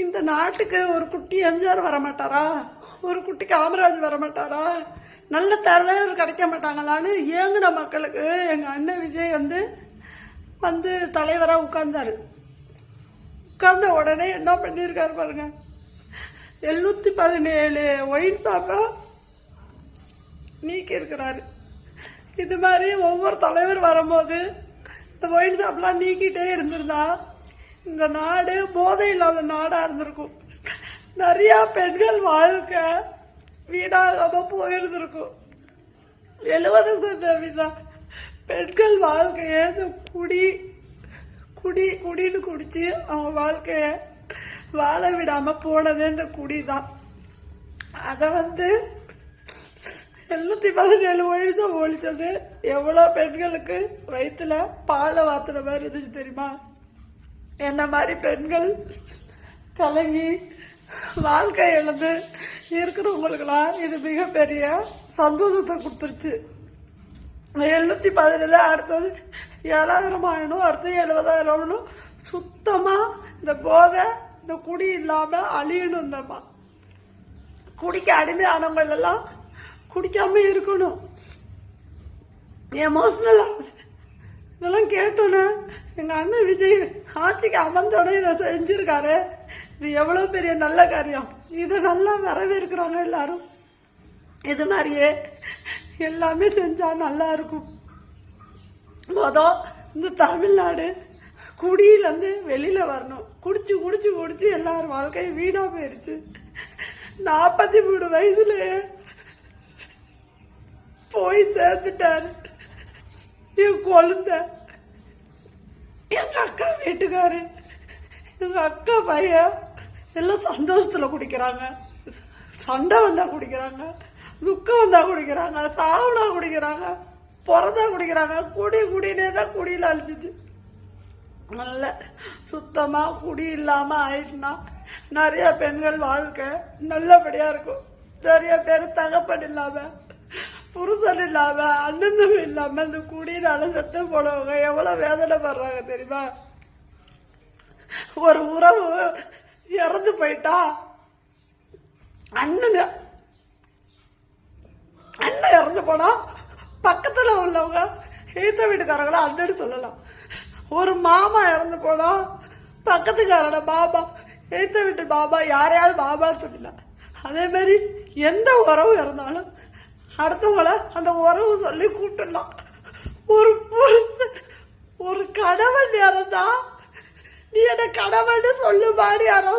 இந்த நாட்டுக்கு ஒரு குட்டி எம்ஜிஆர் வரமாட்டாரா, ஒரு குட்டி காமராஜ் வரமாட்டாரா, நல்ல தலைவர் கிடைக்க மாட்டாங்களான்னு ஏங்குன மக்களுக்கு எங்கள் அண்ணன் விஜய் வந்து தலைவராக உட்கார்ந்தாரு. உட்கார்ந்த உடனே என்ன பண்ணியிருக்காரு பாருங்க, 717 ஒயின் ஷாப்பை நீக்கி இருக்கிறாரு. இது மாதிரி ஒவ்வொரு தலைவர் வரும்போது இந்த ஒயின் ஷாப்லாம் நீக்கிட்டே இருந்திருந்தா இந்த நாடு போதை இல்லாத நாடாக இருந்திருக்கும். நிறையா பெண்கள் வாழ்க்கை வீணாகாம போயிருந்திருக்கும். 70% பெண்கள் வாழ்க்கையை இந்த குடின்னு குடிச்சு அவங்க வாழ்க்கையை வாழ விடாமல் போனது இந்த குடி தான். அதை 717 ஒழிச்சம் ஒழிச்சது எவ்வளோ பெண்களுக்கு வயிற்றுல பாலை வாத்துற மாதிரி இருந்துச்சு தெரியுமா? என்ன மாதிரி பெண்கள் கலங்கி வாழ்க்கை இழந்து இருக்கிறவங்களுக்கெல்லாம் இது மிகப்பெரிய சந்தோஷத்தை கொடுத்துருச்சு. 717 அடுத்தது 7000 ஆகணும், அடுத்தது 70,000 சுத்தமாக இந்த போதை இந்த குடி இல்லாமல் அழியணும். இந்தம்மா குடிக்க அடிமையானவங்க எல்லாம் குடிக்காம இருக்கணும். எமோஷனல் ஆகுது இதெல்லாம் கேட்டோன்னே. எங்கள் அண்ணன் விஜய் ஆட்சிக்கு அமர்ந்தோடனே இதை செஞ்சுருக்காரு. இது எவ்வளோ பெரிய நல்ல காரியம். இதை நல்லா வரவேற்கிறாங்க எல்லாரும். இது மாதிரியே எல்லாமே செஞ்சால் நல்லா இருக்கும். இந்த தமிழ்நாடு குடியிலேருந்து வெளியில் வரணும். குடிச்சு குடிச்சு குடிச்சு எல்லாரும் வாழ்க்கையும் வீணாக போயிடுச்சு. 43 வயசுல போய் சேர்த்துட்டாரு என் குழந்த. எங்கள் அக்கா வீட்டுக்காரு, எங்கள் அக்கா பையன் எல்லாம் சந்தோஷத்தில் குடிக்கிறாங்க, சண்டை வந்தால் குடிக்கிறாங்க, துக்கம் வந்தால் குடிக்கிறாங்க, சாவுனா குடிக்கிறாங்க, பிறந்தா குடிக்கிறாங்க. குடினே தான் குடியில் அழிச்சிச்சு. நல்ல சுத்தமாக குடி இல்லாமல் ஆயிட்டுனா நிறைய பெண்கள் வாழ்க்கை நல்லபடியாக இருக்கும். நிறைய பேர் தகப்பன் இல்லாமல், புருஷன் இல்லாமல், அண்ணன் இல்லாமல் இந்த குடினால செத்து போனவங்க எவ்வளோ வேதனைப்படுறாங்க தெரியுமா? ஒரு உறவு இறந்து போயிட்டா அண்ணன் இறந்து போனா பக்கத்தில் உள்ளவங்க ஏத்த வீட்டுக்காரங்கள அண்ணன் சொல்லலாம். ஒரு மாமா இறந்து போனா பக்கத்துக்காரன பாபா, ஏத்த வீட்டு பாபா, யாரையாவது பாபான்னு சொல்லலாம். அதே மாதிரி எந்த உறவு இறந்தாலும் அடுத்தவங்கள அந்த உறவு சொல்லி கூப்பிட்டுடலாம். ஒரு கணவன் இறந்தா நீ என்ன கணவன் சொல்லுமாடி யாரோ